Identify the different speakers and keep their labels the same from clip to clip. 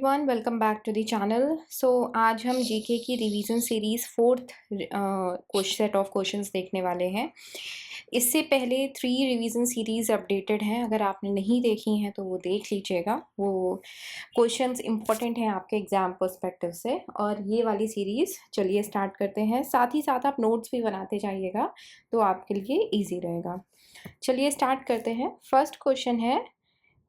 Speaker 1: Everyone, welcome back to the channel. आज हम GK की revision series fourth set of questions देखने वाले हैं। इससे पहले 3 रिवीजन सीरीज़ अपडेटेड हैं, अगर आपने नहीं देखी हैं तो वो देख लीजिएगा। वो क्वेश्चंस इंपॉर्टेंट हैं आपके एग्ज़ाम पर्सपेक्टिव से। और ये वाली सीरीज़ चलिए स्टार्ट करते हैं। साथ ही साथ आप नोट्स भी बनाते जाइएगा तो आपके लिए ईजी रहेगा। चलिए स्टार्ट करते हैं। फर्स्ट क्वेश्चन है,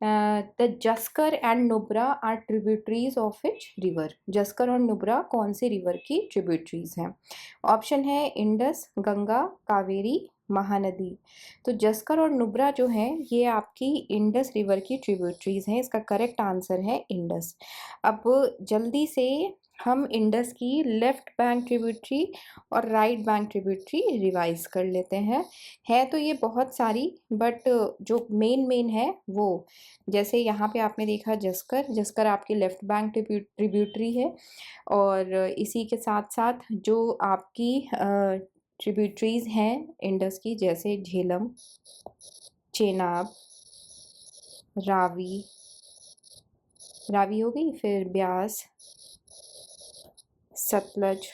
Speaker 1: the Zaskar and Nubra are tributaries of which river. Zaskar और नुब्रा कौन सी रिवर की ट्रिब्यूटरीज हैं? ऑप्शन है इंडस, गंगा, कावेरी, महानदी। तो जस्कर और नुब्रा जो हैं ये आपकी इंडस रिवर की ट्रिब्यूटरीज हैं। इसका करेक्ट आंसर है इंडस। अब जल्दी से हम इंडस की लेफ्ट बैंक ट्रिब्यूटरी और राइट बैंक ट्रिब्यूटरी रिवाइज कर लेते हैं। है तो ये बहुत सारी, बट जो मेन है वो, जैसे यहाँ पे आपने देखा जस्कर, जस्कर आपकी लेफ्ट बैंक ट्रिब्यूटरी है। और इसी के साथ साथ जो आपकी ट्रिब्यूटरीज हैं इंडस की, जैसे झेलम, चेनाब, रावी, रावी हो गई, फिर ब्यास, सतलज,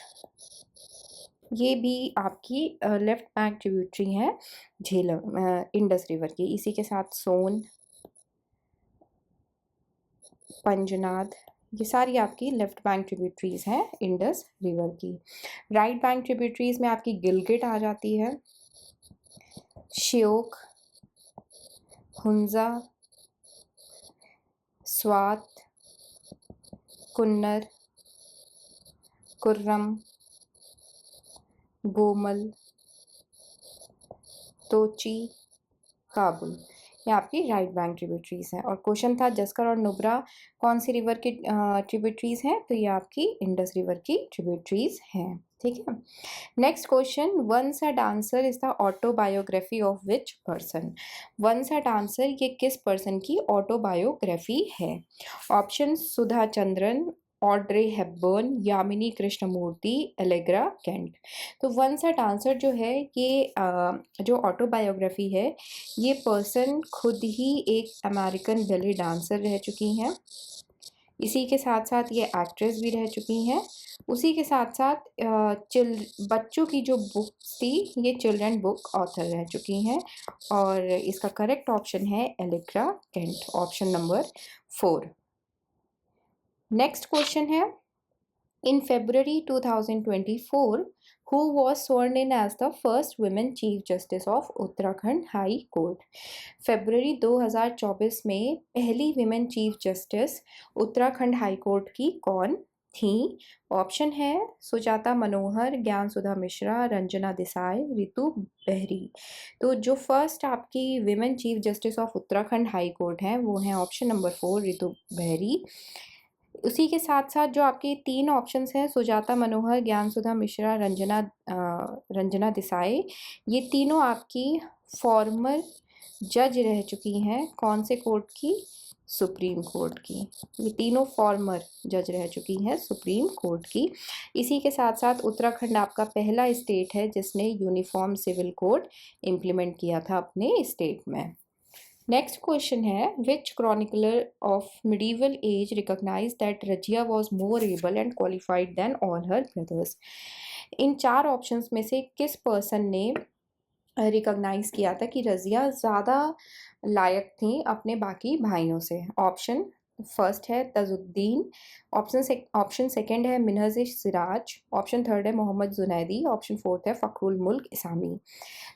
Speaker 1: ये भी आपकी लेफ्ट बैंक ट्रिब्यूटरी हैं झेलम इंडस रिवर की। इसी के साथ सोन, पंजनाद, ये सारी आपकी लेफ्ट बैंक ट्रिब्यूटरीज हैं इंडस रिवर की। राइट बैंक ट्रिब्यूटरीज में आपकी गिलगिट आ जाती है, श्योक, हुंजा, स्वात, कुन्नर, कुर्रम, गोमल, तोची, काबुल। ये आपकी राइट बैंक ट्रिब्यूटरीज हैं। और क्वेश्चन था जस्कर और नुब्रा कौन सी रिवर की ट्रिब्यूटरीज हैं? तो ये आपकी इंडस रिवर की ट्रिब्यूटरीज हैं। ठीक है। Next question, one said answer is the autobiography of which person. One said answer ये किस पर्सन की ऑटोबायोग्राफी है? Option Sudha Chandran, Audrey Hepburn, Yamini Krishnamurthy, Allegra Kent. तो वन सेट आंसर जो है ये जो ऑटोबायोग्राफी है, ये पर्सन खुद ही एक अमेरिकन बेली डांसर रह चुकी हैं। इसी के साथ साथ ये एक्ट्रेस भी रह चुकी हैं। उसी के साथ साथ बच्चों की जो बुक्स थी, ये चिल्ड्रन बुक ऑथर रह चुकी हैं। और इसका करेक्ट ऑप्शन है Allegra Kent, option number 4। Next question है, in February 2024, who was sworn in as the first women Chief Justice of Uttarakhand High Court? फरवरी 2024 में पहली women chief justice Uttarakhand high court की कौन थी? ऑप्शन है सुजाता मनोहर, ज्ञान सुधा मिश्रा, रंजना देसाई, रितु बहरी। तो जो फर्स्ट आपकी women chief justice of Uttarakhand high court हैं वो हैं ऑप्शन नंबर 4 रितु बहरी। उसी के साथ साथ जो आपके 3 ऑप्शंस हैं, सुजाता मनोहर, ज्ञान सुधा मिश्रा, रंजना देसाई, ये तीनों आपकी फॉर्मर जज रह चुकी हैं। कौन से कोर्ट की? सुप्रीम कोर्ट की। ये तीनों फॉर्मर जज रह चुकी हैं सुप्रीम कोर्ट की। इसी के साथ साथ उत्तराखंड आपका पहला स्टेट है जिसने यूनिफॉर्म सिविल कोड इम्प्लीमेंट किया था अपने स्टेट में। नेक्स्ट क्वेश्चन है, which chronicler of medieval age recognise that Razia was more able and qualified than all her brothers. इन 4 ऑप्शंस में से किस पर्सन ने रिकॉग्नाइज किया था कि रजिया ज़्यादा लायक थी अपने बाकी भाइयों से? ऑप्शन फर्स्ट है तजुद्दीन, ऑप्शन सेकंड है मिन्हज सिराज, ऑप्शन थर्ड है मोहम्मद जुनैदी, ऑप्शन फोर्थ है फ़खरुल मुल्क इसामी।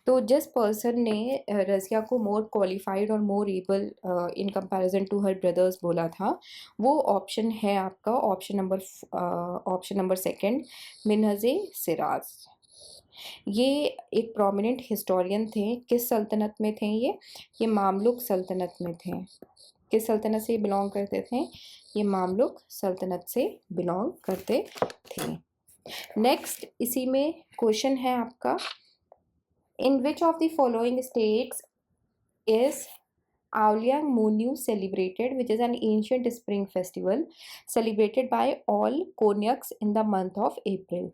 Speaker 1: तो जिस पर्सन ने रज़िया को मोर क्वालिफाइड और more able in comparison to her brothers बोला था, वो ऑप्शन है आपका option number second, Minhaj Siraj. ये एक प्रोमिनेंट हिस्टोरियन थे। किस सल्तनत में थे ये मामलुक सल्तनत में थे। किस सल्तनत से बिलोंग करते थे? ये मामलुक सल्तनत से बिलोंग करते थे। नेक्स्ट इसी में क्वेश्चन है आपका, in which of the following states is Auliang Moonu celebrated, which is an ancient spring festival celebrated by all Konyaks in the month of April.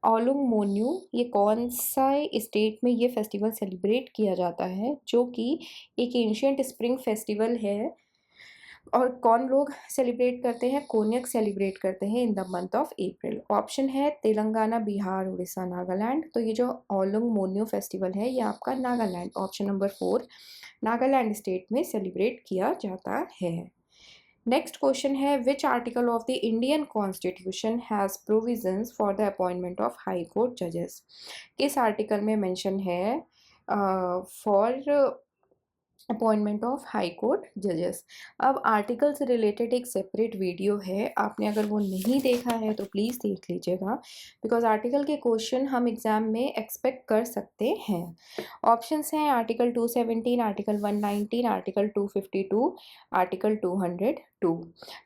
Speaker 1: Aulung Moonu ये कौन सा स्टेट में ये फेस्टिवल सेलिब्रेट किया जाता है, जो कि एक एंशियंट स्प्रिंग फेस्टिवल है और कौन लोग सेलिब्रेट करते हैं? कोन्याक सेलिब्रेट करते हैं in the month of April. Option है तेलंगाना, बिहार, उड़ीसा, नागालैंड। तो ये जो ओलंग मोन्यो फेस्टिवल है ये आपका Nagaland, option number 4, Nagaland state में सेलिब्रेट किया जाता है। नेक्स्ट क्वेश्चन है which article of the Indian constitution has provisions for the appointment of high court जजेस? किस आर्टिकल में मेंशन है for appointment of high court जजेस? अब आर्टिकल से रिलेटेड एक सेपरेट वीडियो है, आपने अगर वो नहीं देखा है तो प्लीज़ देख लीजिएगा, बिकॉज आर्टिकल के क्वेश्चन हम एग्जाम में एक्सपेक्ट कर सकते हैं। ऑप्शंस हैं आर्टिकल 217, आर्टिकल 119, आर्टिकल 252, आर्टिकल 202।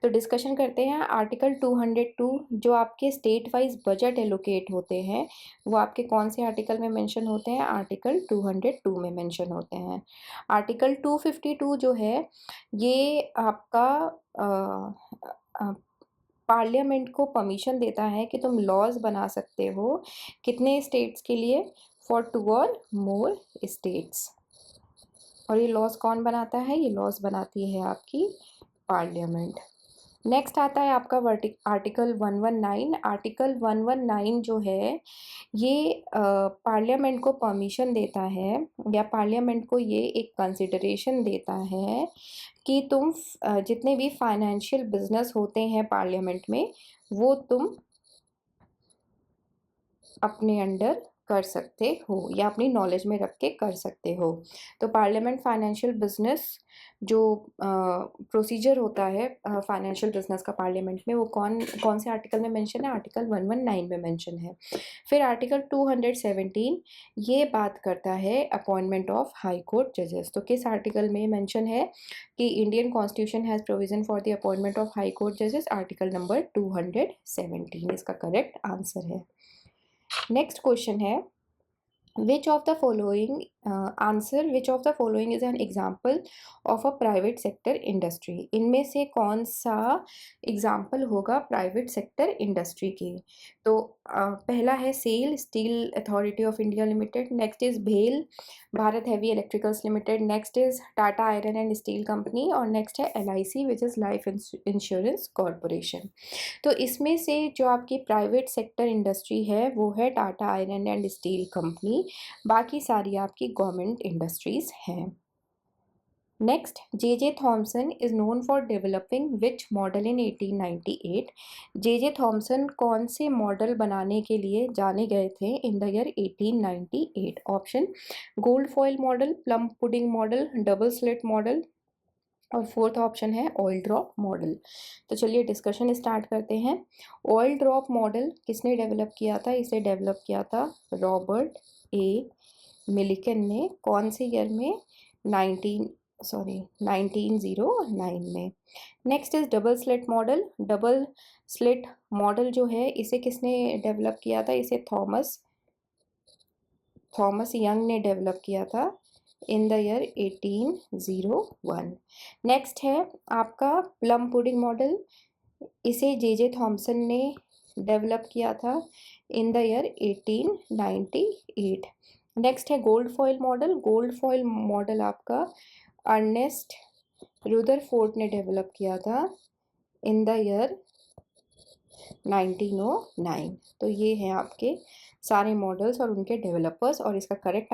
Speaker 1: तो डिस्कशन करते हैं। आर्टिकल 202 जो आपके स्टेट वाइज बजट एलोकेट होते हैं वो आपके कौन से आर्टिकल में मेंशन होते हैं? आर्टिकल 202 में मेंशन होते हैं। आर्टिकल 252 जो है ये आपका पार्लियामेंट को परमिशन देता है कि तुम लॉज बना सकते हो कितने स्टेट्स के लिए? फॉर 2 और मोर स्टेट्स। और ये लॉज कौन बनाता है? ये लॉज बनाती है आपकी पार्लियामेंट। नेक्स्ट आता है आपका आर्टिकल 119। आर्टिकल 119 जो है ये पार्लियामेंट को परमिशन देता है या पार्लियामेंट को ये एक कंसिडरेशन देता है कि तुम जितने भी फाइनेंशियल बिजनेस होते हैं पार्लियामेंट में वो तुम अपने अंडर कर सकते हो या अपनी नॉलेज में रख के कर सकते हो। तो पार्लियामेंट फाइनेंशियल बिजनेस जो प्रोसीजर होता है फाइनेंशियल बिजनेस का पार्लियामेंट में वो कौन कौन से आर्टिकल में मेंशन है? आर्टिकल 119 में मेंशन है। फिर आर्टिकल 217 ये बात करता है अपॉइंटमेंट ऑफ हाई कोर्ट जजेस। तो किस आर्टिकल में मेंशन है कि Indian constitution has provision for the appointment of high court जजेस? आर्टिकल नंबर 217 इसका करेक्ट आंसर है। नेक्स्ट क्वेश्चन है which of the following which of the following is an example of a private sector industry? इनमें से कौन सा example होगा private sector industry के? तो पहला है SAIL steel authority of India limited, next is भेल Bharat heavy electricals limited, next is Tata iron and steel company और नेक्स्ट है LIC which is life insurance corporation. तो इसमें से जो आपकी प्राइवेट सेक्टर इंडस्ट्री है वो है Tata iron and steel company, बाकी सारी आपकी गवर्नमेंट इंडस्ट्रीज हैं। Next, J Thomson is known for developing which model in 1898? J Thomson कौन से मॉडल बनाने के लिए जाने गए थे इन the year 1898? Option gold foil model, plum pudding model, double slit model और फोर्थ ऑप्शन है ऑयल ड्रॉप मॉडल। तो चलिए डिस्कशन स्टार्ट करते हैं। ऑयल ड्रॉप मॉडल किसने डेवलप किया था? इसे डेवलप किया था रॉबर्ट ए मिलिकन ने। कौन से ईयर में? 1909 में। Next is double slit model. Double slit model जो है इसे किसने डेवलप किया था? इसे थॉमस यंग ने डेवलप किया था इन द ईयर 1801। नेक्स्ट है आपका प्लम पुडिंग मॉडल, इसे जे थॉमसन ने डेवलप किया था इन द ईयर 1898। नेक्स्ट है gold foil model. Gold foil model आपका अर्नेस्ट रुदरफोर्ड ने डेवलप किया था इन द ईयर 1909। तो ये हैं आपके सारे मॉडल्स और उनके डेवलपर्स और इसका करेक्ट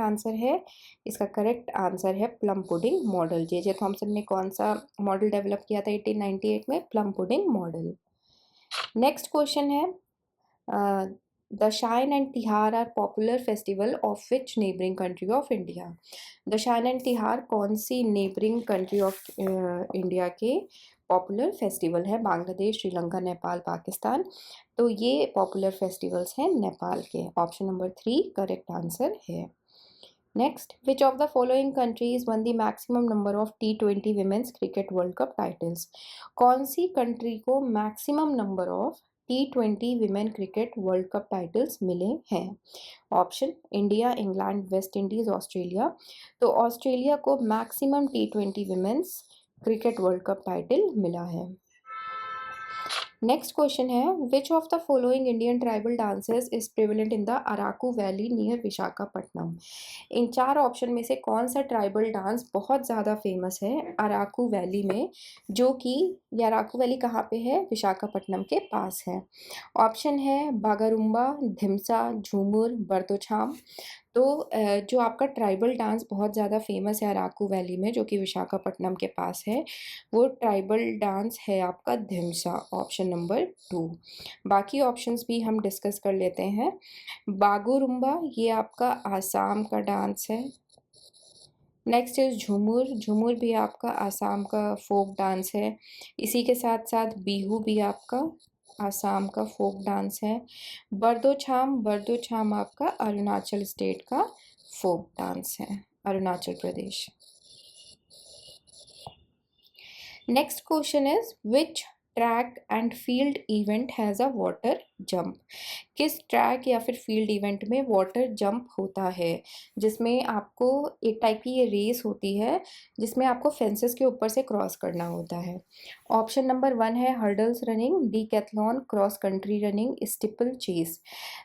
Speaker 1: आंसर है plum pudding model. J Thomson ने कौन सा मॉडल डेवलप किया था 1898 में? Plum pudding model. Next question है Dashain and Tihar are popular festival of which neighbouring country of India? Dashain and Tihar कौन सी नेबरिंग कंट्री ऑफ इंडिया के पॉपुलर फेस्टिवल है? बांग्लादेश, श्रीलंका, नेपाल, पाकिस्तान। तो ये पॉपुलर फेस्टिवल्स हैं नेपाल के। ऑप्शन नंबर 3 करेक्ट आंसर है। Next, which of the following countries one the maximum number of T20 women's cricket world cup titles? कौन सी कंट्री को maximum number of T20 women cricket world cup titles मिले हैं? Option India, England, West Indies, Australia. तो Australia को maximum T20 women's cricket world cup title मिला है। Next question है, which of the following Indian tribal dances is prevalent in the Araku valley near Visakhapatnam. इन चार option में से कौन सा ट्राइबल डांस बहुत ज़्यादा फेमस है अराकू वैली में, जो कि ये अराकू वैली कहाँ पे है, विशाखापट्टनम के पास है। ऑप्शन है बागारुम्बा, धिमसा, झूमुर, बर्दोछाम। तो जो आपका ट्राइबल डांस बहुत ज़्यादा फेमस है अराकू वैली में, जो कि विशाखापट्टनम के पास है, वो ट्राइबल डांस है आपका धिमसा, ऑप्शन नंबर 2। बाकी ऑप्शंस भी हम डिस्कस कर लेते हैं। बागुरुम्बा ये आपका आसाम का डांस है। नेक्स्ट इज झूमुर, झूमुर भी आपका आसाम का फोक डांस है। इसी के साथ साथ बिहू भी आपका आसाम का फोक डांस है। बर्दोछाम, बर्दोछाम आपका अरुणाचल स्टेट का फोक डांस है, Arunachal Pradesh. Next question is which track and field event has a water jump. किस ट्रैक या फिर फील्ड इवेंट में वाटर जंप होता है, जिसमें आपको एक टाइप की ये रेस होती है जिसमें आपको फेंसेस के ऊपर से क्रॉस करना होता है। ऑप्शन नंबर 1 है hurdles running, decathlon, cross country running, steeplechase.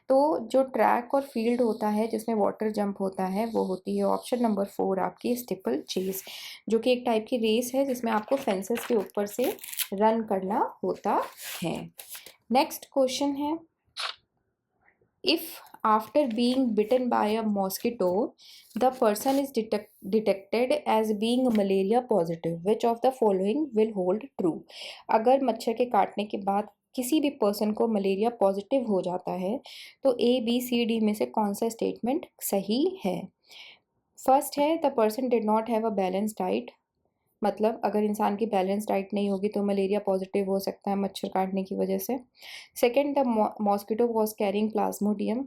Speaker 1: तो जो ट्रैक और फील्ड होता है जिसमें वाटर जंप होता है वो होती है ऑप्शन नंबर 4 आपकी स्टिपल चेस, जो कि एक टाइप की रेस है जिसमें आपको फेंसेस के ऊपर से रन करना होता है। नेक्स्ट क्वेश्चन है, if after being bitten by a mosquito the person is detected as being malaria positive, which of the following will hold true। अगर मच्छर के काटने के बाद किसी भी पर्सन को मलेरिया पॉजिटिव हो जाता है तो ए बी सी डी में से कौन सा स्टेटमेंट सही है। फर्स्ट है the person did not have a balance diet, मतलब अगर इंसान की बैलेंस डाइट नहीं होगी तो मलेरिया पॉजिटिव हो सकता है मच्छर काटने की वजह से। Second, the mosquito was carrying Plasmodium,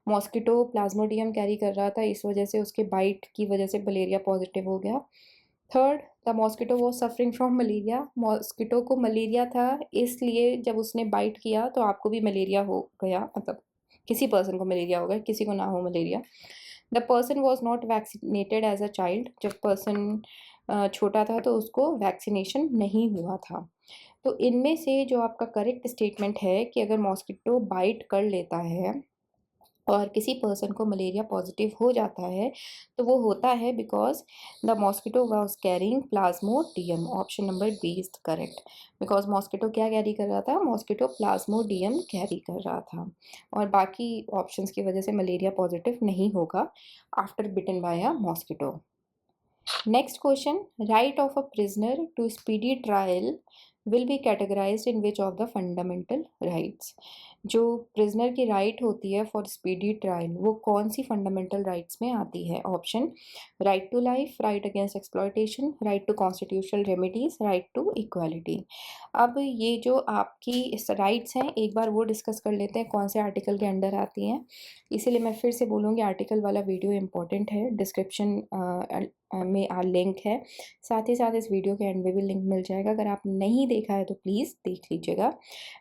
Speaker 1: mosquito Plasmodium carry कर रहा था, इस वजह से उसके बाइट की वजह से मलेरिया पॉजिटिव हो गया। Third, the mosquito was suffering from malaria, mosquito को मलेरिया था इसलिए जब उसने बाइट किया तो आपको भी मलेरिया हो गया, मतलब किसी पर्सन को मलेरिया हो गया, किसी को ना हो malaria. The person was not vaccinated as a child, जब पर्सन छोटा था तो उसको वैक्सीनेशन नहीं हुआ था। तो इनमें से जो आपका करेक्ट स्टेटमेंट है कि अगर मॉस्किटो बाइट कर लेता है और किसी पर्सन को मलेरिया पॉजिटिव हो जाता है तो वो होता है because the mosquito was carrying plasmodium, option number B is correct. Because mosquito क्या कैरी कर रहा था, मॉस्किटो प्लाज्मोडियम कैरी कर रहा था, और बाकी ऑप्शंस की वजह से मलेरिया पॉजिटिव नहीं होगा after bitten by a mosquito. Next question, right of a prisoner to speedy trial will be categorized in which of the fundamental rights। जो prisoner की right होती है for speedy trial वो कौन सी fundamental rights में आती है। Option, right to life, right against exploitation, right to constitutional remedies, right to equality। अब ये जो आपकी rights हैं एक बार वो डिस्कस कर लेते हैं कौन से आर्टिकल के अंडर आती हैं। इसीलिए मैं फिर से बोलूँगी आर्टिकल वाला वीडियो इंपॉर्टेंट है, डिस्क्रिप्शन में लिंक है, साथ ही साथ इस वीडियो के एंड में भी लिंक मिल जाएगा, अगर आप नहीं देखा है तो प्लीज़ देख लीजिएगा।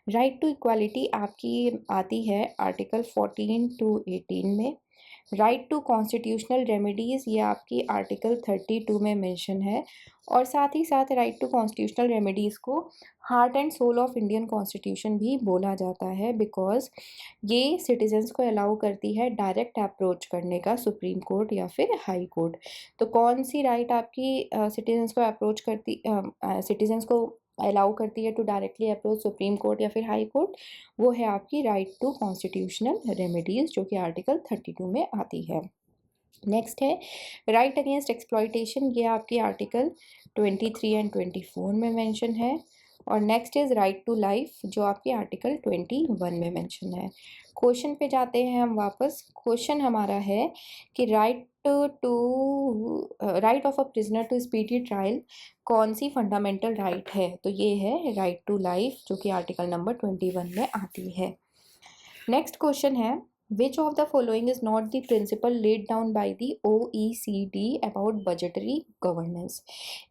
Speaker 1: राइट टू इक्वालिटी आपकी आती है आर्टिकल 14 to 18 में। राइट टू कॉन्स्टिट्यूशनल रेमेडीज़ ये आपकी आर्टिकल 32 में मेंशन है, और साथ ही साथ राइट टू कॉन्स्टिट्यूशनल रेमेडीज़ को heart and soul of Indian constitution भी बोला जाता है, बिकॉज ये सिटीजन्स को अलाउ करती है डायरेक्ट अप्रोच करने का सुप्रीम कोर्ट या फिर हाई कोर्ट। तो कौन सी राइट आपकी सिटीजन्स को अप्रोच करती, सिटीजन्स को अलाउ करती है to directly approach supreme court या फिर हाई कोर्ट, वो है आपकी राइट टू कॉन्स्टिट्यूशनल रेमेडीज़ जो कि आर्टिकल 32 में आती है। नेक्स्ट है राइट अगेंस्ट एक्सप्लॉयटेशन, ये आपकी आर्टिकल 23 एंड 24 में मेंशन है। और next is right to life जो आपकी आर्टिकल 21 में मेंशन है। क्वेश्चन पे जाते हैं हम वापस। क्वेश्चन हमारा है कि right of a prisoner to speedy trial कौन सी फंडामेंटल राइट है, तो ये है राइट टू लाइफ जो कि आर्टिकल नंबर 21 में आती है। नेक्स्ट क्वेश्चन है which of the following is not the principle laid down by the OECD about budgetary governance।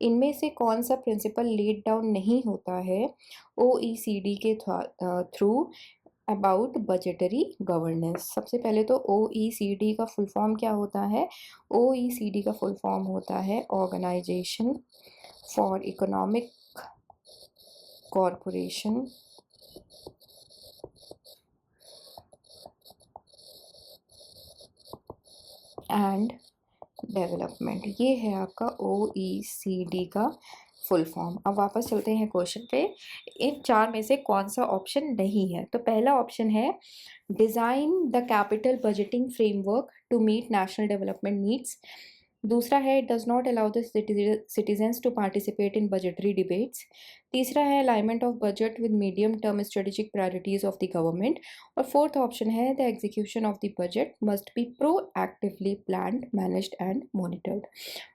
Speaker 1: इनमें से कौन सा प्रिंसिपल लेड डाउन नहीं होता है OECD के थ्रू अबाउट बजटरी गवर्नेंस। सबसे पहले तो OECD का फुल फॉर्म क्या होता है, OECD का फुल फॉर्म होता है organisation for economic corporation and development. ये है आपका OECD का फुल फॉर्म। अब वापस चलते हैं क्वेश्चन पे। इन चार में से कौन सा ऑप्शन नहीं है? तो पहला ऑप्शन है design the capital budgeting framework to meet national development needs. दूसरा है does not allow the citizens to participate in budgetary debates. तीसरा है alignment of budget with medium term strategic priorities of the government. और fourth option है the execution of the budget must be proactively planned, managed and monitored.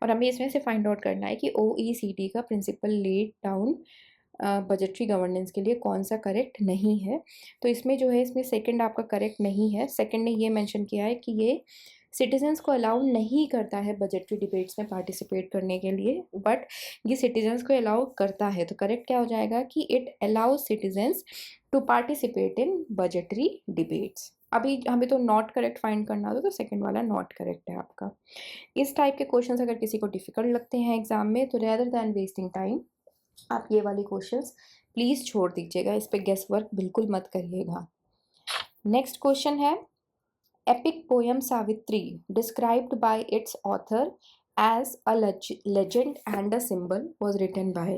Speaker 1: और हमें इसमें से find out करना है कि OECD का principle laid down budgetary governance के लिए कौन सा करेक्ट नहीं है। तो इसमें जो है, इसमें सेकंड आपका करेक्ट नहीं है। सेकंड ने ये मेंशन किया है कि ये सिटीजन्स को अलाउ नहीं करता है बजटरी डिबेट्स में पार्टिसिपेट करने के लिए, बट ये सिटीजन्स को अलाउ करता है। तो करेक्ट क्या हो जाएगा कि it allows citizens to participate in budgetary debates. अभी हमें तो नॉट करेक्ट फाइंड करना होता, तो सेकंड वाला नॉट करेक्ट है आपका। इस टाइप के क्वेश्चंस अगर किसी को डिफिकल्ट लगते हैं एग्जाम में, तो रेदर दैन वेस्टिंग टाइम आप ये वाली क्वेश्चंस प्लीज छोड़ दीजिएगा, इस पे गेस वर्क बिल्कुल मत करिएगा। नेक्स्ट क्वेश्चन है epic poem Savitri described by its author as a legend and a symbol was written by।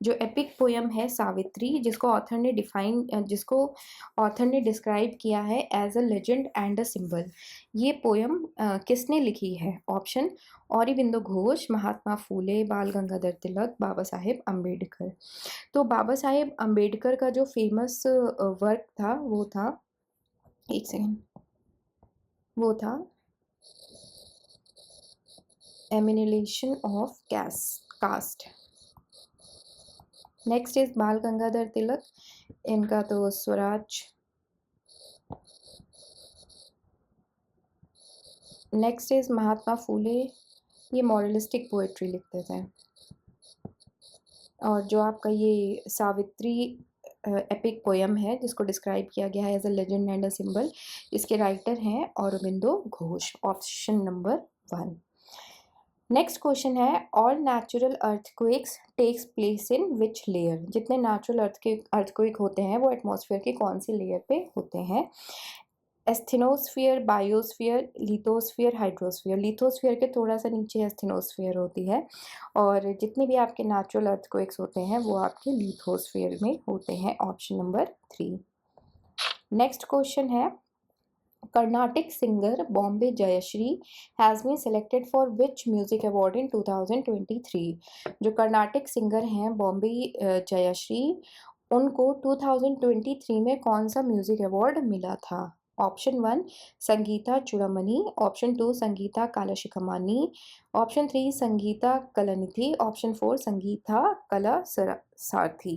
Speaker 1: जो epic poem है सावित्री, जिसको ऑथर ने डिस्क्राइब किया है as a legend and a symbol, ये पोयम किसने लिखी है? ऑप्शन औरोबिंदो घोष, महात्मा फूले, बाल गंगाधर तिलक, बाबा साहेब अम्बेडकर। तो बाबा साहेब अम्बेडकर का जो फेमस वर्क था वो था, एक सेकेंड, वो था emanation of caste. Next is Bal Gangadhar Tilak, इनका तो स्वराज। नेक्स्ट इज महात्मा फूले, ये मॉरलिस्टिक पोएट्री लिखते थे। और जो आपका ये सावित्री एपिक पोयम है जिसको डिस्क्राइब किया गया है as a legend and a symbol, इसके राइटर हैं Aurobindo Ghosh. Option number 1। Next question है all natural earthquakes takes place in which layer. जितने नेचुरल अर्थक्वेक होते हैं वो एटमॉस्फेयर की कौन सी लेयर पे होते हैं? Asthenosphere, biosphere, lithosphere, hydrosphere. Lithosphere के थोड़ा सा नीचे एस्थेनोस्फीयर होती है, और जितने भी आपके नेचुरल अर्थक्वेक्स होते हैं वो आपके लिथोस्फीयर में होते हैं। Option number 3। नेक्स्ट क्वेश्चन है Carnatic singer Bombay Jayashri has been selected for which music award in 2023। जो कर्नाटिक सिंगर हैं बॉम्बे जयश्री, उनको 2023 में कौन सा म्यूजिक अवार्ड मिला था? Option 1 Sangita Choodamani, option 2 Sangita Kalashikhamani, option 3 Sangita Kalanidhi, option 4 Sangita Kala Sarathi.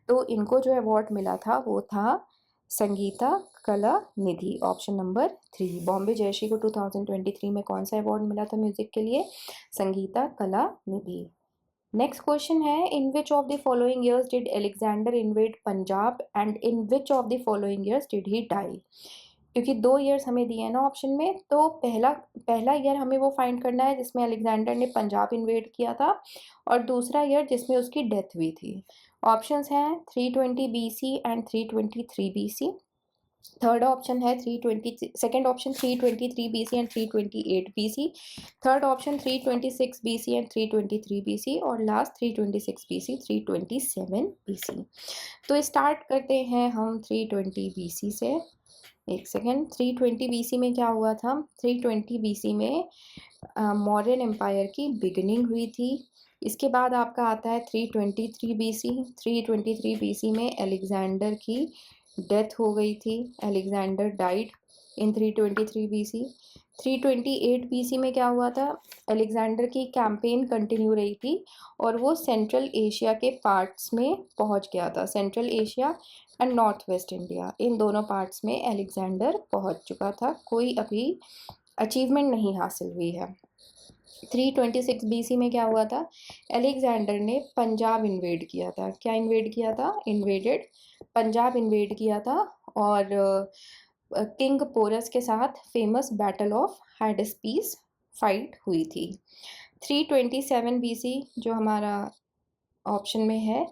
Speaker 1: तो इनको जो अवार्ड मिला था वो था Sangita Kalanidhi. Option number 3। Bombay Jayashri को 2023 में कौन सा अवार्ड मिला था म्यूजिक के लिए? संगीता कला निधि। नेक्स्ट क्वेश्चन है in which of the following years did Alexander invade Punjab and in which of the following years did he die? क्योंकि 2 ईयर्स हमें दिए हैं ना ऑप्शन में, तो पहला ईयर हमें वो फाइंड करना है जिसमें अलेक्जेंडर ने पंजाब इन्वेड किया था, और दूसरा ईयर जिसमें उसकी डेथ हुई थी। ऑप्शंस हैं 320 BC and 323 BC। Third option है 320, second option 323 BC and 328 BC। Third option 326 BC and 323 BC, और लास्ट 326 BC 327 BC। तो स्टार्ट करते हैं हम 320 BC से। एक सेकेंड, 320 BC में क्या हुआ था? 320 BC में मौर्यन एम्पायर की बिगिनिंग हुई थी। इसके बाद आपका आता है 323 BC। 323 BC में अलेक्जेंडर की डेथ हो गई थी, Alexander died in 323 BC। 328 BC में क्या हुआ था? अलेक्जेंडर की कैंपेन कंटिन्यू रही थी और वो सेंट्रल एशिया के पार्ट्स में पहुंच गया था। Central Asia and north west India, इन दोनों पार्ट्स में अलेक्जेंडर पहुंच चुका था, कोई अभी अचीवमेंट नहीं हासिल हुई है। 326 BC में क्या हुआ था? अलेक्जेंडर ने पंजाब इन्वेड किया था। क्या इन्वेड किया था? इन्वेडेड पंजाब इन्वेड किया था, और किंग पोरस के साथ फेमस बैटल ऑफ हाइडेस्पीस फाइट हुई थी। 327 BC जो हमारा ऑप्शन में है,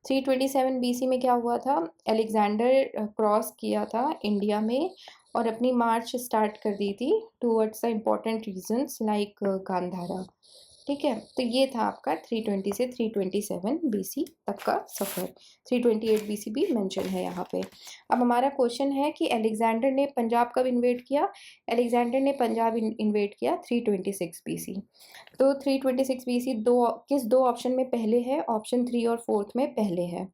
Speaker 1: 327 BC में क्या हुआ था? अलेक्जेंडर क्रॉस किया था इंडिया में, और अपनी मार्च स्टार्ट कर दी थी towards the important regions like Gandhara. ठीक है, तो ये था आपका 320 से 327 बीसी तक का सफ़र। 328 बीसी भी मेंशन है यहाँ पे। अब हमारा क्वेश्चन है कि अलेक्जेंडर ने पंजाब कब इन्वेड किया? अलेक्जेंडर ने पंजाब इन्वेड किया 326 बीसी। तो 326 बीसी किस दो ऑप्शन में पहले है? ऑप्शन 3 और 4 में पहले है।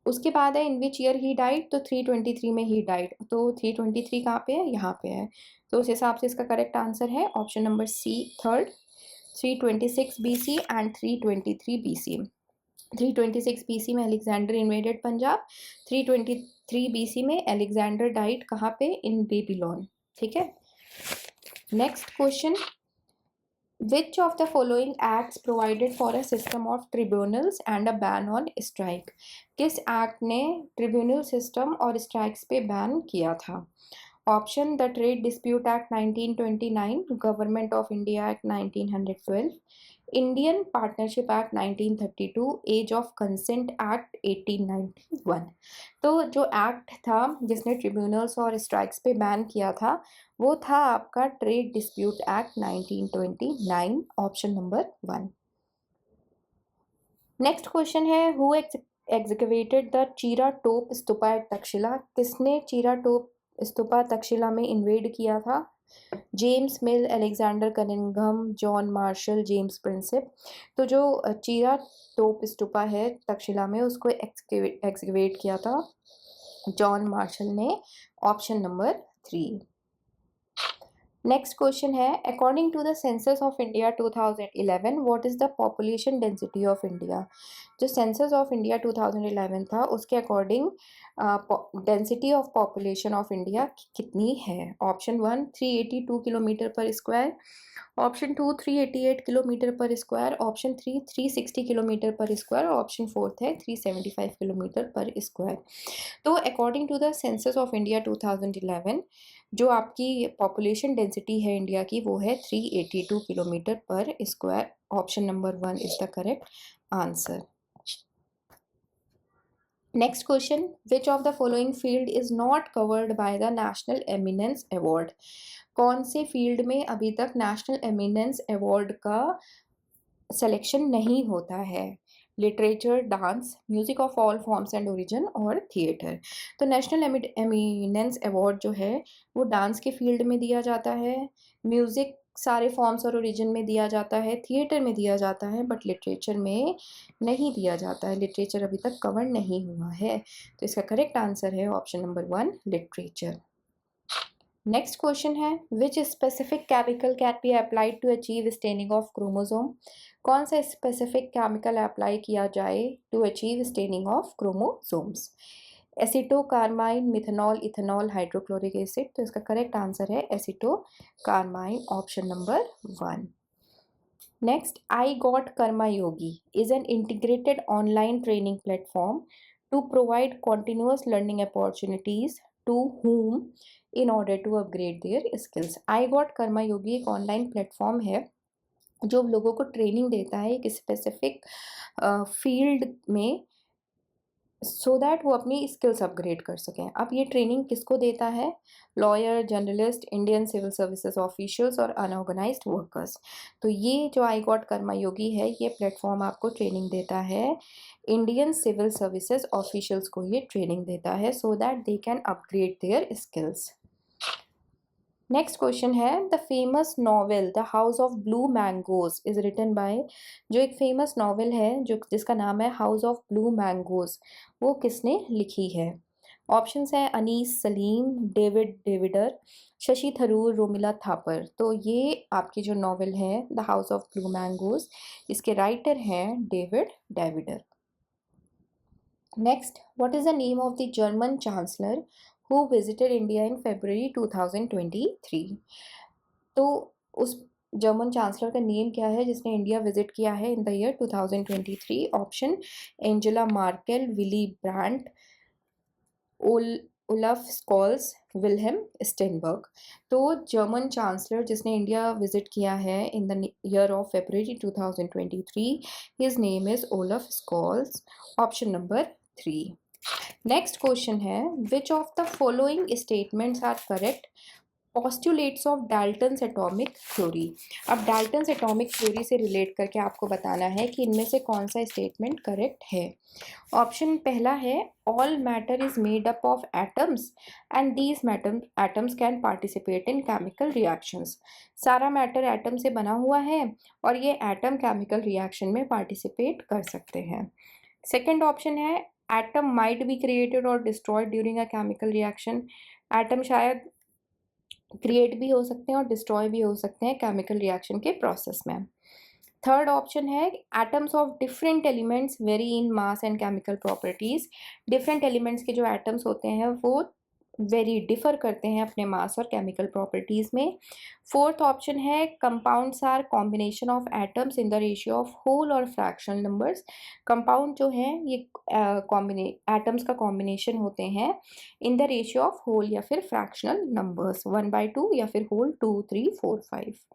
Speaker 1: उसके बाद है in which year he died, तो 323 में ही डाइड। तो 323 कहाँ पे है? यहाँ पे है। तो उस हिसाब से इसका करेक्ट आंसर है option number C, third, 326 BC and 323 BC। 326 BC में अलेक्जेंडर इन्वेडेड पंजाब, 323 BC में अलेक्जेंडर डाइड कहाँ पे? In Babylon. ठीक है, next question, Which of the following acts provided for a system of tribunals and a ban on strike? किस act ने tribunal system और strikes पे बैन किया था? Option the trade dispute act 1929, government of India act 1912, Indian partnership act 1932, age of consent act 1891। तो जो act था जिसने ट्रिब्यूनल्स और स्ट्राइक्स पे बैन किया था वो था आपका trade dispute act 1929, option number 1। Next question है, हु एक्सकवेटेड द चीरा टोप स्तूपा एट तक्षशिला? किसने चीरा टोप स्तूपा तक्षशिला में इन्वेड किया था? James Mill, Alexander Cunningham, John Marshall, James Princep. तो जो चीरा टोप स्तूपा है तक्षशिला में उसको एक्सकवेट किया था जॉन मार्शल ने, ऑप्शन नंबर 3। नेक्स्ट क्वेश्चन है, according to the census of India 2011 what is the population density of India? जो सेंसस ऑफ इंडिया 2011 था उसके according density of population of India कितनी है? Option 1 382 kilometre per square, option 2 388 kilometre per square, option 3 360 kilometre per square, option 4 है 375 kilometre per square. तो according to the census of India 2011 जो आपकी population density है India की वो है 382 kilometre per square. Option number 1 is the correct answer. Next question, which of the following field is not covered by the national eminence award? कौन से field में अभी तक नेशनल एमिनेंस अवार्ड का सिलेक्शन नहीं होता है? Literature, dance, music of all forms and origin और थिएटर। तो नेशनल एमिनेंस अवार्ड जो है वो डांस के फील्ड में दिया जाता है, म्यूजिक सारे फॉर्म्स और ओरिजिन में दिया जाता है, थिएटर में दिया जाता है, बट लिटरेचर में नहीं दिया जाता है। लिटरेचर अभी तक कवर नहीं हुआ है, तो इसका करेक्ट आंसर है option number 1 literature. Next question है, which specific chemical can be applied to achieve staining of chromosome? कौन सा स्पेसिफिक केमिकल अप्लाई किया जाए to achieve staining of chromosomes? Acetocarmine, methanol, ethanol, hydrochloric acid. तो इसका correct answer है acetocarmine, option number 1। Next, I got Karma Yogi is an integrated online training platform to provide continuous learning opportunities to whom in order to upgrade their skills। I got Karma Yogi एक online platform है जो लोगों को training देता है एक specific field में so that वो अपनी स्किल्स अपग्रेड कर सकें। अब ये ट्रेनिंग किसको देता है? Lawyer, journalist, Indian civil services officials और अनऑर्गेनाइज्ड वर्कर्स। तो ये जो आई गॉट कर्मा योगी है ये प्लेटफॉर्म आपको ट्रेनिंग देता है, इंडियन सिविल सर्विसेज ऑफिशियल्स को ये ट्रेनिंग देता है so that they can upgrade their skills. Next question है, the famous novel the house of blue mangoes is written by. जो एक फेमस नॉवेल है जो जिसका नाम है हाउस ऑफ ब्लू मैंगोज, वो किसने लिखी है? ऑप्शंस हैं अनीस सलीम, डेविड डेविडर, शशि थरूर, रोमिला थापर। तो ये आपकी जो नॉवेल है the house of blue mangoes, इसके राइटर हैं David Davidar. Next, what is the name of the German chancellor who visited India in February 2023? तो उस जर्मन चांसलर का नेम क्या है जिसने इंडिया विजिट किया है in the year 2023? Option Angela Merkel, Willy Brandt, Olaf Scholz, Wilhelm Steinberg. तो German chancellor जिसने इंडिया विजिट किया है in the year of February 2023, his name is Olaf Scholz, option number 3। Next question है, which of the following statements are correct postulates of Dalton's atomic theory. अब Dalton's atomic theory से relate करके आपको बताना है कि इनमें से कौन सा स्टेटमेंट करेक्ट है। ऑप्शन पहला है, all matter is made up of atoms and these atoms can participate in chemical reactions. सारा मैटर एटम से बना हुआ है और ये एटम केमिकल रिएक्शन में पार्टिसिपेट कर सकते हैं। सेकेंड ऑप्शन है, एटम माइट बी क्रिएटेड और destroyed during a chemical reaction. Atom शायद क्रिएट भी हो सकते हैं और डिस्ट्रॉय भी हो सकते हैं केमिकल रिएक्शन के प्रोसेस में। थर्ड ऑप्शन है, atoms of different elements very in mass and chemical properties. Different elements के जो एटम्स होते हैं वो वेरी डिफर करते हैं अपने मास और केमिकल प्रॉपर्टीज में। फोर्थ ऑप्शन है, compounds are combination of atoms in the ratio of whole और फ्रैक्शनल नंबर्स। कंपाउंड जो हैं ये एटम्स का कॉम्बिनेशन होते हैं in the ratio of whole या फिर फ्रैक्शनल नंबर्स 1/2 या फिर होल 2, 3, 4, 5।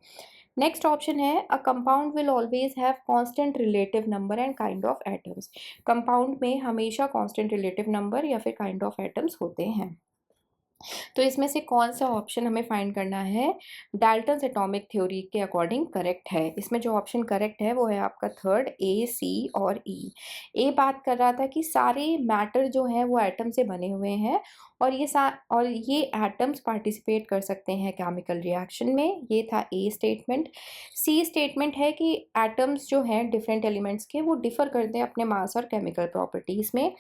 Speaker 1: नेक्स्ट ऑप्शन है, a compound will always have constant relative number and kind of atoms. Compound में हमेशा कांस्टेंट रिलेटिव नंबर या फिर काइंड ऑफ एटम्स होते हैं। तो इसमें से कौन सा ऑप्शन हमें फाइंड करना है, डाल्टन्स एटॉमिक थ्योरी के अकॉर्डिंग करेक्ट है। इसमें जो ऑप्शन करेक्ट है वो है आपका थर्ड, ए, सी और ई। ए बात कर रहा था कि सारे मैटर जो हैं वो एटम से बने हुए हैं और ये एटम्स पार्टिसिपेट कर सकते हैं केमिकल रिएक्शन में, ये था ए स्टेटमेंट। सी स्टेटमेंट है कि एटम्स जो हैं डिफरेंट एलिमेंट्स के वो डिफर करते हैं अपने मास और केमिकल प्रॉपर्टीज़ में।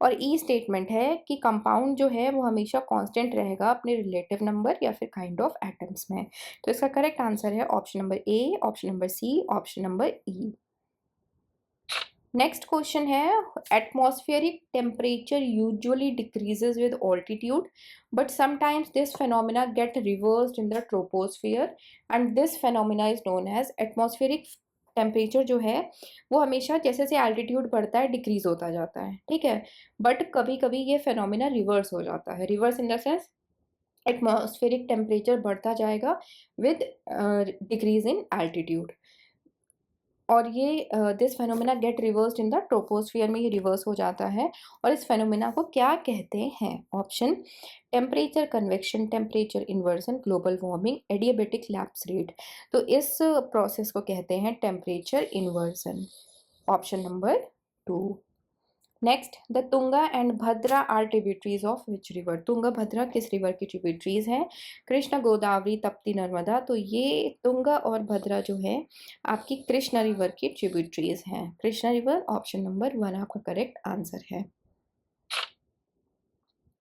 Speaker 1: और ई स्टेटमेंट है कि कंपाउंड जो है वो हमेशा कांस्टेंट रहेगा अपने रिलेटिव नंबर या फिर काइंड ऑफ एटम्स में। तो इसका करेक्ट आंसर है option number A, option number C, option number E. Next question है, atmospheric temperature usually decreases with altitude but sometimes this phenomena get reversed in the troposphere and this phenomena is known as atmospheric temperature. जो है वो हमेशा जैसे जैसे altitude बढ़ता है decrease होता जाता है, ठीक है, बट कभी कभी ये फेनोमेना रिवर्स हो जाता है। Reverse in the sense atmospheric temperature बढ़ता जाएगा विद डिक्रीज इन एल्टीट्यूड और ये this phenomena get reversed in the troposphere में ये रिवर्स हो जाता है। और इस फेनोमेना को क्या कहते हैं? Option, temperature convection, temperature inversion, global warming, adiabatic lapse rate. तो इस प्रोसेस को कहते हैं temperature inversion, option number 2। Next, the Tunga and Bhadra are tributaries of which river. Tunga Bhadra किस रिवर की ट्रिब्यूटरीज हैं? कृष्ण, गोदावरी, तप्ती, नर्मदा। तो ये तुंगा और भद्रा जो है आपकी कृष्णा रिवर की ट्रिब्यूटरीज हैं। कृष्णा रिवर ऑप्शन नंबर 1 आपका करेक्ट आंसर है।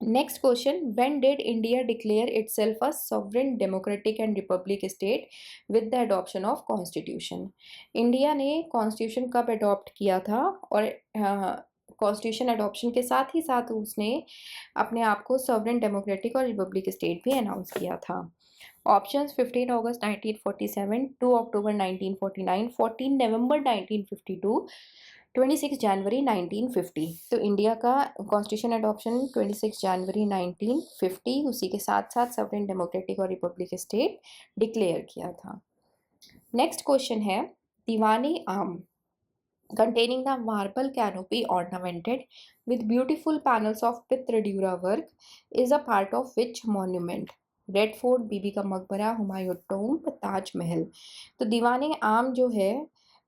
Speaker 1: Next question, when did India declare itself a sovereign democratic and Republic state with the adoption of constitution. India ने कॉन्स्टिट्यूशन कब अडॉप्ट किया था? और कॉन्स्टिट्यूशन अडॉप्शन के साथ ही साथ उसने अपने आप को सॉवरेन डेमोक्रेटिक और रिपब्लिक स्टेट भी अनाउंस किया था। ऑप्शंस, 15 अगस्त 1947, 2 अक्टूबर 1949, 14 नवंबर 1952, 26 जनवरी 1950। तो इंडिया का कॉन्स्टिट्यूशन अडॉप्शन 26 जनवरी 1950, उसी के साथ साथ सॉवरेन डेमोक्रेटिक और रिपब्लिक स्टेट डिक्लेयर किया था। नेक्स्ट क्वेश्चन है, दीवानी आम containing the marble canopy ornamented with beautiful panels of Pitradura work is a part of which monument? Red Fort, Bibi का मकबरा, हुमायूं टॉम्ब, ताज महल। तो दीवाने आम जो है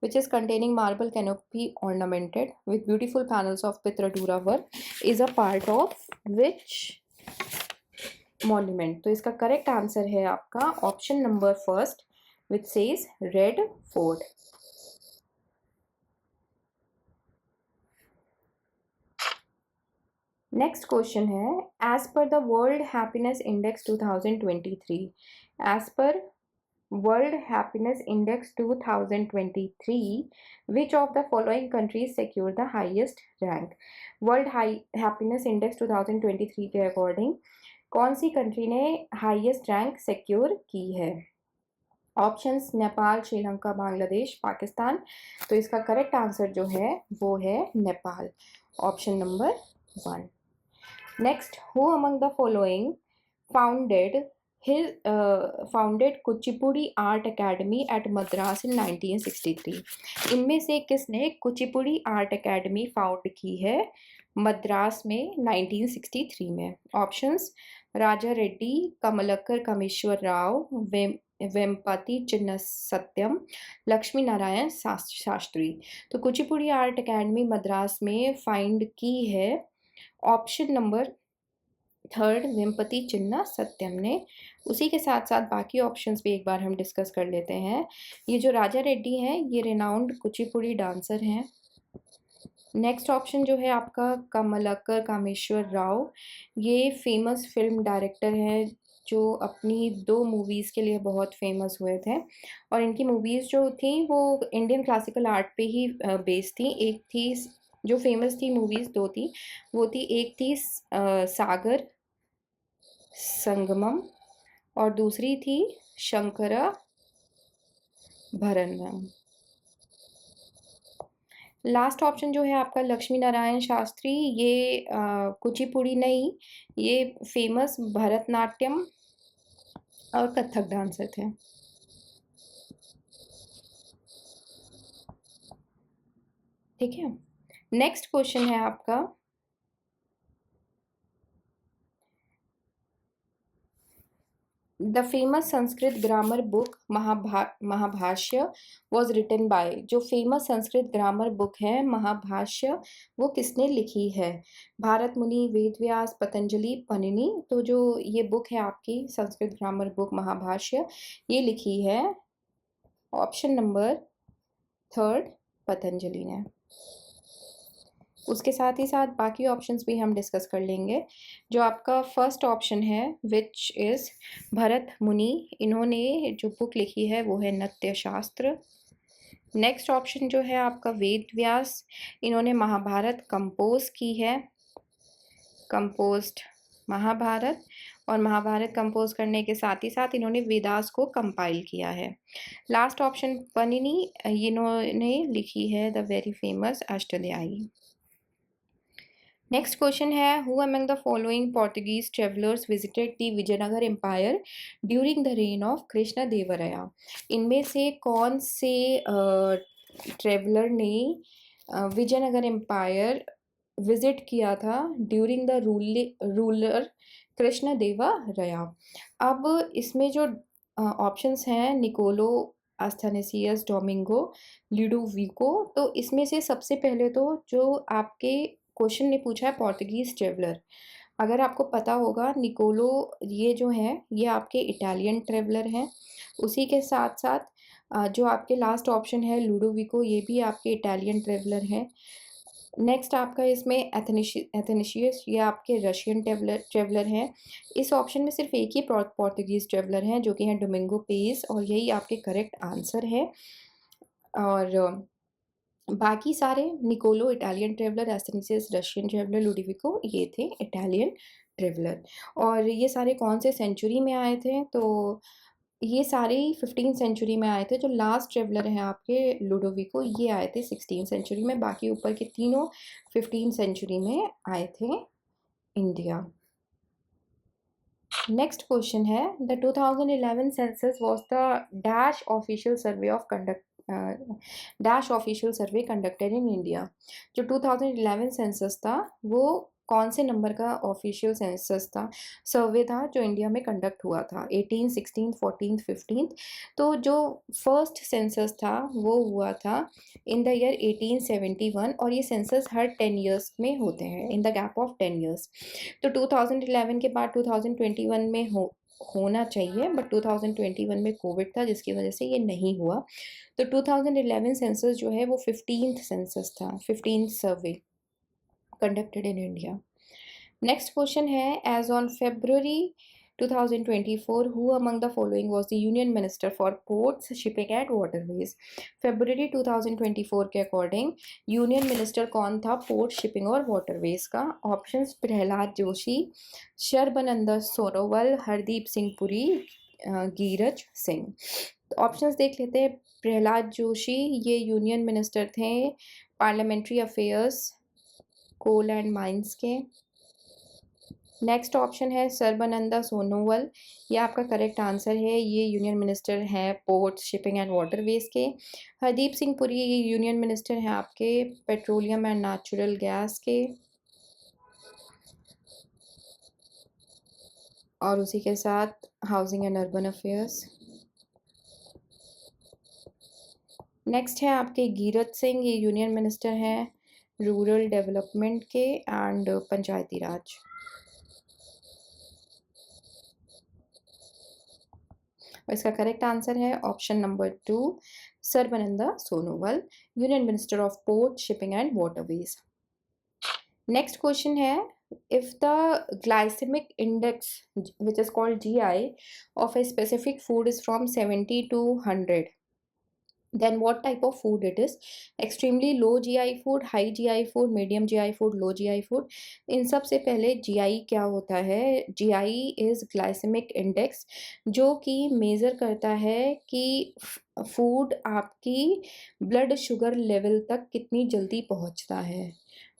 Speaker 1: which is containing marble canopy ornamented with beautiful panels of Pitradura work is a part of which monument? तो इसका correct answer है आपका option number first which says Red Fort. Next question है, as per the World Happiness Index 2023, as per World Happiness Index 2023 which of the following countries secure the highest rank. World Happiness Index 2023 के according कौन सी country ने highest rank secure की है? Options, Nepal, Sri Lanka, Bangladesh, Pakistan. तो इसका correct answer जो है वो है Nepal, option number 1। Next, who among the following founded Kuchipudi art academy at Madras in 1963? इनमें से किसने कुचिपुड़ी आर्ट अकेडमी फाउंड की है मद्रास में 1963 में। ऑप्शंस राजा रेड्डी, कमलक्कर कामेश्वर राव, वेम्पति चिन्ना सत्यम, लक्ष्मी नारायण शास्त्री। तो कुचिपुड़ी आर्ट अकेडमी मद्रास में फाइंड की है ऑप्शन नंबर थर्ड वेम्पति चिन्ना सत्यम ने। उसी के साथ साथ बाकी ऑप्शंस भी एक बार हम डिस्कस कर लेते हैं। ये जो राजा रेड्डी हैं ये रिनाउंड कुचिपुड़ी डांसर हैं। नेक्स्ट ऑप्शन जो है आपका कमलक्कर कामेश्वर राव, ये फेमस फिल्म डायरेक्टर हैं जो अपनी 2 मूवीज़ के लिए बहुत फेमस हुए थे और इनकी मूवीज़ जो थी वो इंडियन क्लासिकल आर्ट पे ही बेस्ड थी। एक थी जो फेमस थी मूवीज़ 2 थी, वो थी एक थी सागर संगमम और दूसरी थी शंकरा भरणम। लास्ट ऑप्शन जो है आपका लक्ष्मी नारायण शास्त्री, ये कुचिपुड़ी नहीं, ये फेमस भरतनाट्यम और कथक डांसर थे। ठीक है, नेक्स्ट क्वेश्चन है आपका the famous Sanskrit grammar book Mahabhashya was written by. जो फेमस संस्कृत ग्रामर बुक है महाभाष्य, वो किसने लिखी है? भारत मुनि, वेद व्यास, पतंजलि, पनिनी। तो जो ये बुक है आपकी संस्कृत ग्रामर बुक महाभाष्य, ये लिखी है ऑप्शन नंबर थर्ड पतंजलि ने। उसके साथ ही साथ बाकी ऑप्शंस भी हम डिस्कस कर लेंगे। जो आपका फर्स्ट ऑप्शन है विच इज़ भरत मुनि, इन्होंने जो बुक लिखी है वो है नृत्य शास्त्र। नेक्स्ट ऑप्शन जो है आपका वेद व्यास, इन्होंने महाभारत कंपोज की है, कंपोज्ड महाभारत, और महाभारत कंपोज करने के साथ ही साथ इन्होंने वेदास को कंपाइल किया है। लास्ट ऑप्शन पनिनी, इन्होंने लिखी है the very famous Ashtadhyayi. Next question है who among the following Portuguese travellers visited the Vijayanagara empire during the reign of Krishna Devaraya. इनमें से कौन से ट्रेवलर ने विजयनगर एम्पायर विजिट किया था ड्यूरिंग द रूलर कृष्ण देवराया? अब इसमें जो ऑप्शंस हैं निकोलो अस्थानेसियस डोमिंगो, लुडोविको। तो इसमें से सबसे पहले तो जो आपके क्वेश्चन ने पूछा है पोर्तुगीज ट्रेवलर, अगर आपको पता होगा निकोलो ये जो है ये आपके इटालियन ट्रेवलर हैं। उसी के साथ साथ जो आपके लास्ट ऑप्शन है लुडोविको, ये भी आपके इटालियन ट्रेवलर हैं। नेक्स्ट आपका इसमें एथेनिशियस, ये आपके रशियन ट्रेवलर हैं। इस ऑप्शन में सिर्फ एक ही पोर्तुगीज ट्रेवलर हैं जो कि हैं डोमिंगो पेस, और यही आपके करेक्ट आंसर है। और बाकी सारे Niccolo Italian traveller, Athanasius Russian traveller, Ludovico ये थे इटालियन ट्रेवलर। और ये सारे कौन से सेंचुरी में आए थे? तो ये सारे 15th सेंचुरी में आए थे। जो लास्ट ट्रेवलर हैं आपके लुडोविको, ये आए थे 16th सेंचुरी में। बाकी ऊपर के तीनों 15th सेंचुरी में आए थे इंडिया। नेक्स्ट क्वेश्चन है the 2011 census was the dash official survey of dash official survey conducted in India. जो 2011 सेंसस था वो कौन से नंबर का ऑफिशियल सेंसस था, सर्वे था जो इंडिया में कंडक्ट हुआ था? 18, 16, 14, 15। तो जो फर्स्ट सेंसस था वो हुआ था इन द ईयर 1871, और ये सेंसस हर 10 ईयर्स में होते हैं, in the gap of 10 years. तो 2011 के बाद 2021 में होना चाहिए, बट 2021 में कोविड था जिसकी वजह से ये नहीं हुआ। तो 2011 सेंसस जो है वो 15th सेंसस था, 15th survey conducted in India. Next question है as on February 2024 who among the following was the union minister for ports, shipping and waterways? February 2024 के अकॉर्डिंग यूनियन मिनिस्टर कौन था पोर्ट, शिपिंग और waterways का? Options Prahlad Joshi, Sarbananda Sonowal, Hardeep Singh Puri, Giriraj Singh. Options देख लेते हैं। प्रहलाद जोशी ये यूनियन मिनिस्टर थे parliamentary affairs, coal and mines के। नेक्स्ट ऑप्शन है सर्बानंदा सोनोवाल, ये आपका करेक्ट आंसर है, ये यूनियन मिनिस्टर हैं पोर्ट्स, शिपिंग एंड वाटरवेज के। हरदीप सिंह पुरी ये यूनियन मिनिस्टर हैं आपके पेट्रोलियम एंड नेचुरल गैस के। और उसी के साथ housing and urban affairs. Next है आपके गिरत सिंह, ये यूनियन मिनिस्टर हैं रूरल डेवलपमेंट के एंड पंचायती राज। और इसका करेक्ट आंसर है option number 2, Sarbananda Sonowal, union minister of port, shipping and waterways. Next question है, if the glycemic index, which is called GI, of a specific food is from 70 to 100, then what type of food it is? Extremely low GI food, high GI food, medium GI food, low GI food। इन सब से पहले GI क्या होता है? GI is glycemic index, जो कि measure करता है कि फूड आपकी ब्लड शुगर लेवल तक कितनी जल्दी पहुंचता है,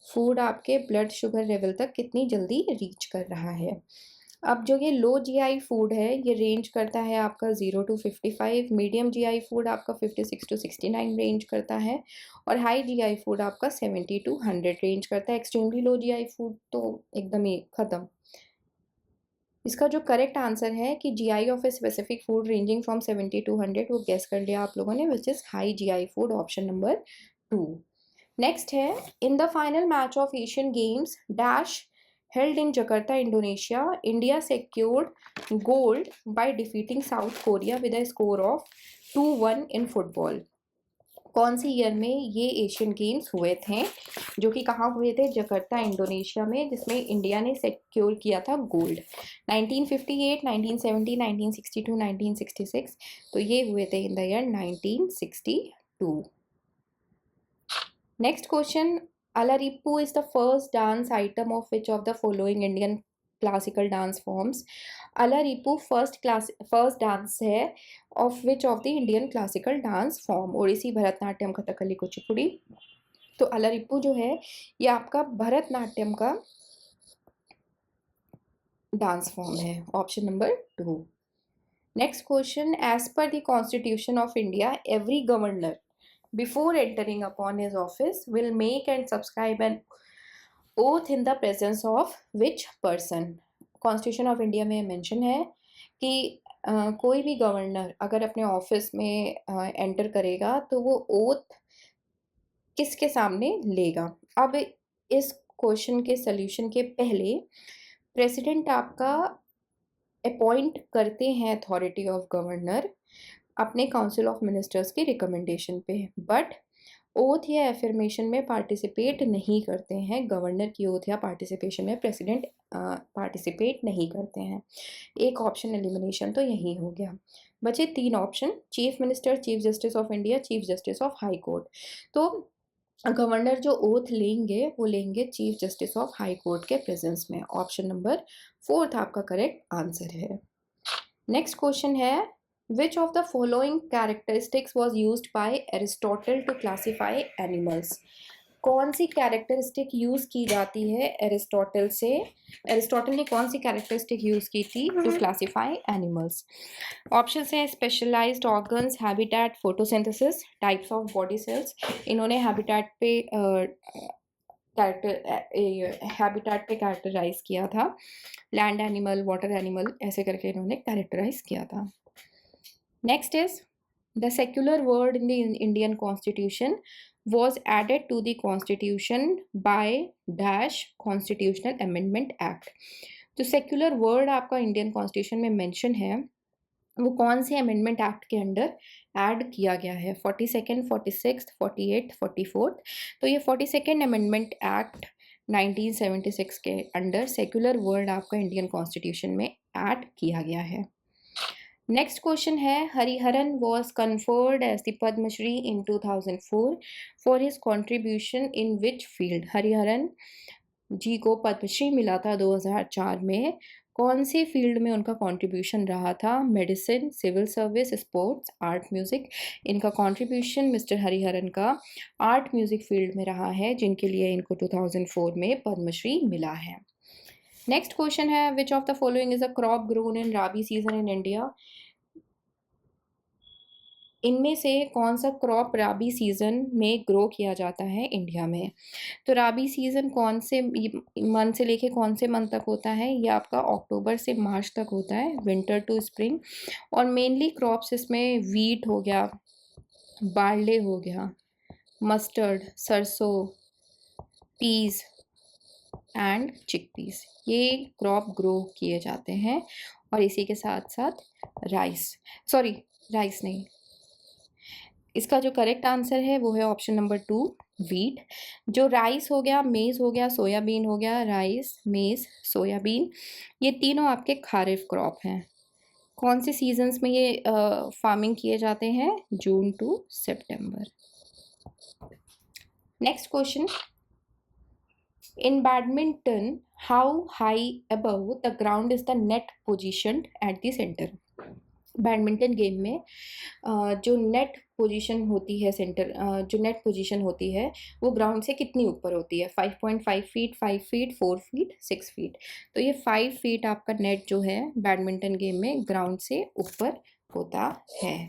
Speaker 1: फूड आपके ब्लड शुगर लेवल तक कितनी जल्दी रीच कर रहा है। अब जो ये लो जीआई फूड है ये रेंज करता है आपका 0 to 55, मीडियम जीआई फूड आपका 56 to 69 रेंज करता है, और हाई जीआई फूड आपका 70 to 100 रेंज करता है। एक्सट्रीमली लो जीआई फूड तो एकदम ही ख़त्म। इसका जो करेक्ट आंसर है कि GI of a specific food ranging from 70 to 100, वो गेस कर लिया आप लोगों ने, which is high GI food, option number 2। Next है, in the final match of Asian Games dash held in Jakarta, Indonesia, India secured gold by defeating South Korea with a score of 2-1 in football। कौन सी year में ये Asian games हुए थे, जो कि कहाँ हुए थे? जकार्ता, इंडोनेशिया में, जिसमें इंडिया ने सिक्योर किया था गोल्ड। 1958, 1970, 1962, 1966, तो ये हुए थे इन the year 1962। Next question, Alaripu is the first dance item of which of the following Indian classical dance forms? Alaripu first dance है of which of the Indian classical dance form? Odissi, Bharatanatyam, Kathakali, Kuchipudi. तो अलारिपू जो है ये आपका भरतनाट्यम का डांस फॉर्म है, option number 2। Next question, as per the constitution of India every governor before entering upon his office will make and subscribe an oath in the presence of which person? Constitution of India में mention है कि कोई भी governor अगर अपने office में enter करेगा तो वो ओथ किसके सामने लेगा। अब इस क्वेश्चन के सल्यूशन के पहले प्रेसिडेंट आपका अपॉइंट करते हैं अथॉरिटी ऑफ गवर्नर अपने काउंसिल ऑफ मिनिस्टर्स की रिकमेंडेशन पे, बट ओथ या एफर्मेशन में पार्टिसिपेट नहीं करते हैं। गवर्नर की ओथ या पार्टिसिपेशन में प्रेसिडेंट पार्टिसिपेट नहीं करते हैं। एक ऑप्शन एलिमिनेशन तो यही हो गया, बचे 3 option, chief minister, chief justice of India, chief justice of high court. तो गवर्नर जो ओथ लेंगे वो लेंगे chief justice of high court के प्रेजेंस में, ऑप्शन नंबर 4 आपका करेक्ट आंसर है। नेक्स्ट क्वेश्चन है, which of the following characteristics was used by Aristotle to classify animals? कौन सी कैरेक्टरिस्टिक यूज की जाती है एरिस्टोटल से? एरिस्टोटल ने कौन सी कैरेक्टरिस्टिक यूज की थी टू क्लासिफाई एनिमल्स? ऑप्शंस हैं specialised organs, habitat, photosynthesis, types of body cells. इन्होंने हैबिटेट पे कैरेक्टराइज किया था, लैंड एनिमल, वाटर एनिमल, ऐसे करके इन्होंने कैरेक्टराइज किया था। Next is, the secular word in the Indian Constitution was added to the Constitution by dash Constitutional Amendment Act। जो secular word आपका इंडियन कॉन्स्टिट्यूशन में मेंशन है वो कौन से अमेंडमेंट एक्ट के अंडर ऐड किया गया है? 42nd, 46th, 48th, 44th। तो ये 42nd अमेंडमेंट एक्ट 1976 के अंडर सेक्युलर वर्ड आपका इंडियन कॉन्स्टिट्यूशन में ऐड किया गया है। नेक्स्ट क्वेश्चन है, Hariharan was conferred as the Padma Shri in 2004 for his contribution in which field? Hariharan ji को पद्मश्री मिला था 2004 में, कौन से फील्ड में उनका कंट्रीब्यूशन रहा था? Medicine, civil service, sports, art, music. इनका कंट्रीब्यूशन मिस्टर हरिहरन का आर्ट म्यूज़िक फील्ड में रहा है, जिनके लिए इनको 2004 में पद्मश्री मिला है। नेक्स्ट क्वेश्चन है, which of the following is a crop grown in rabi season in India? इनमें से कौन सा क्रॉप राबी सीजन में ग्रो किया जाता है इंडिया में? तो राबी सीजन कौन से मंथ से लेके कौन से मंथ तक होता है? ये आपका अक्टूबर से मार्च तक होता है, विंटर टू स्प्रिंग। और मेनली क्रॉप्स इसमें वीट हो गया, बार्ले हो गया, मस्टर्ड, सरसों, पीज एंड चिकपीस, ये क्रॉप ग्रो किए जाते हैं। और इसी के साथ साथ राइस नहीं, इसका जो करेक्ट आंसर है वो है ऑप्शन नंबर 2, वीट। जो राइस हो गया, मेज़ हो गया, सोयाबीन हो गया, राइस, मेज़, सोयाबीन, ये तीनों आपके खारिफ क्रॉप हैं। कौन से सीजन्स में ये फार्मिंग किए जाते हैं? June to September. Next question, in badminton how high above the ground is the net positioned at the center? Badminton game में जो नेट पोजीशन होती है सेंटर, जो नेट पोजीशन होती है वो ग्राउंड से कितनी ऊपर होती है? 5.5 फीट, 5 फीट, 4 फीट, 6 फीट। तो ये 5 फीट आपका नेट जो है बैडमिंटन गेम में ग्राउंड से ऊपर होता है।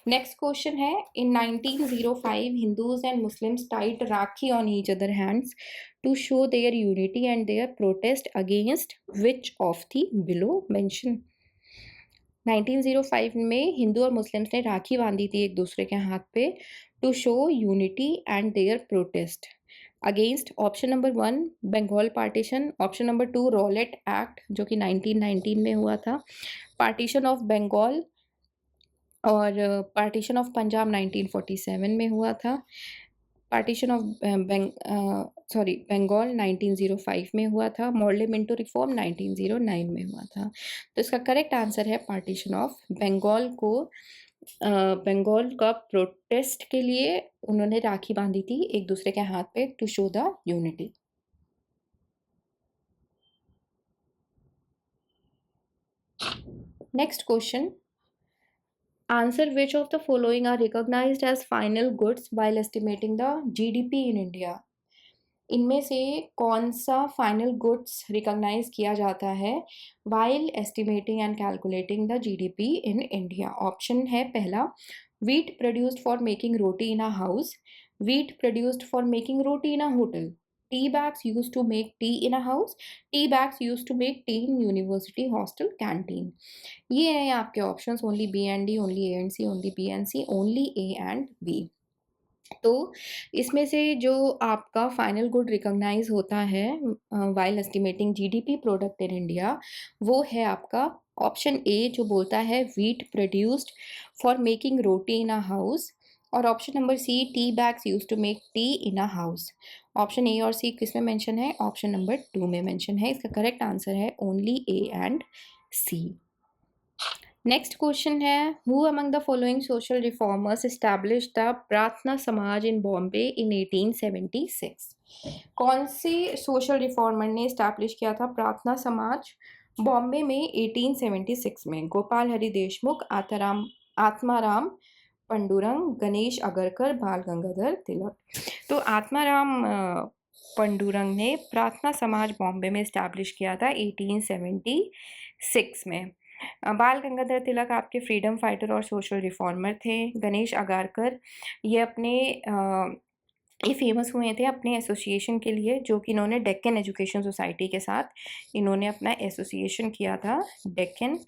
Speaker 1: नेक्स्ट क्वेश्चन है, in 1905 Hindus and Muslims tied rakhi on each other hands to show their unity and their protest against which of the below mention? 1905 में हिंदू और मुस्लिम्स ने राखी बांधी थी एक दूसरे के हाथ पे to show unity and their protest against option number 1 Bengal partition, option number 2 Rowlatt act जो कि 1919 में हुआ था, पार्टीशन ऑफ बंगाल और पार्टीशन ऑफ पंजाब 1947 में हुआ था, पार्टीशन ऑफ बंगाल 1905 में हुआ था, मॉडल मिंटो रिफॉर्म 1909 में हुआ था। तो इसका करेक्ट आंसर है पार्टीशन ऑफ बंगाल को बंगाल का प्रोटेस्ट के लिए उन्होंने राखी बांधी थी एक दूसरे के हाथ पे to show the unity. Next question, answer which of the following are recognized as final goods while estimating the GDP in India? इनमें से कौन सा फाइनल गुड्स रिकॉग्नाइज किया जाता है while estimating and calculating the GDP in India? Option है पहला, wheat produced for making roti in a house, wheat produced for making roti in a hotel, tea bags used to make tea in a house, tea bags used to make tea in university hostel canteen. ये हैं आपके options, only B and D, only A and C, only B and C, only A and B. तो इसमें से जो आपका final good recognise होता है while estimating GDP product in India, वो है आपका ऑप्शन ए जो बोलता है wheat produced for making roti in a house, और option number C tea bags use to make tea in a house. Option A और सी किस में मेंशन है? ऑप्शन नंबर 2 में मेंशन है। इसका करेक्ट आंसर है only A and C. Next question है, who among the following social reformers established the Prarthana Samaj इन बॉम्बे इन 1876? कौन से सोशल रिफॉर्मर ने एस्टैब्लिश किया था प्रार्थना समाज बॉम्बे में 1876 में? गोपाल हरि देशमुख, आत्माराम पंडुरंग, गणेश अगरकर, बाल गंगाधर तिलक। तो आत्माराम पंडुरंग ने प्रार्थना समाज बॉम्बे में एस्टैब्लिश किया था 1876 में। बाल गंगाधर तिलक आपके फ्रीडम फाइटर और सोशल रिफॉर्मर थे। गणेश अगारकर ये ये फेमस हुए थे अपने एसोसिएशन के लिए, जो कि इन्होंने डेक्कन एजुकेशन सोसाइटी के साथ इन्होंने अपना एसोसिएशन किया था, डेक्कन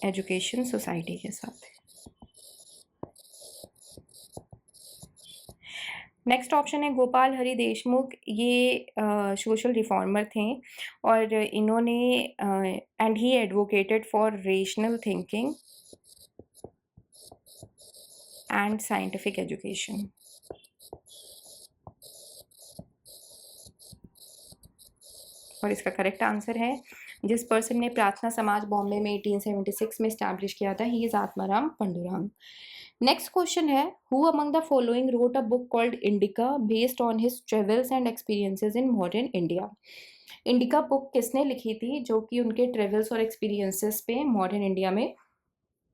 Speaker 1: एजुकेशन सोसाइटी के साथ। नेक्स्ट ऑप्शन है गोपाल हरि देशमुख, ये सोशल रिफॉर्मर थे और इन्होंने and he advocated for rational thinking and scientific education. और इसका करेक्ट आंसर है, जिस पर्सन ने प्रार्थना समाज बॉम्बे में 1876 में स्टैब्लिश किया था, he is Atmaram Pandurang. Next question है, who among the following wrote a book called Indica based on his travels and experiences in modern India? Indica book किसने लिखी थी जो कि उनके ट्रेवल्स और एक्सपीरियंसेस पे मॉडर्न इंडिया में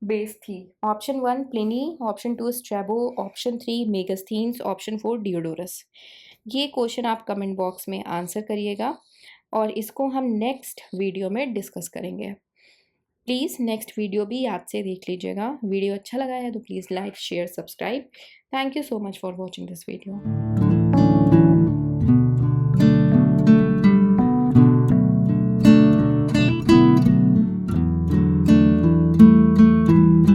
Speaker 1: बेस्ड थी? Option 1 Pliny, option 2 Strabo, option 3 Megasthenes, option 4 Diodorus. ये क्वेश्चन आप कमेंट बॉक्स में आंसर करिएगा और इसको हम नेक्स्ट वीडियो में डिस्कस करेंगे। प्लीज़ नेक्स्ट वीडियो भी याद से देख लीजिएगा। वीडियो अच्छा लगा है तो please like, share, subscribe. Thank you so much for watching this video.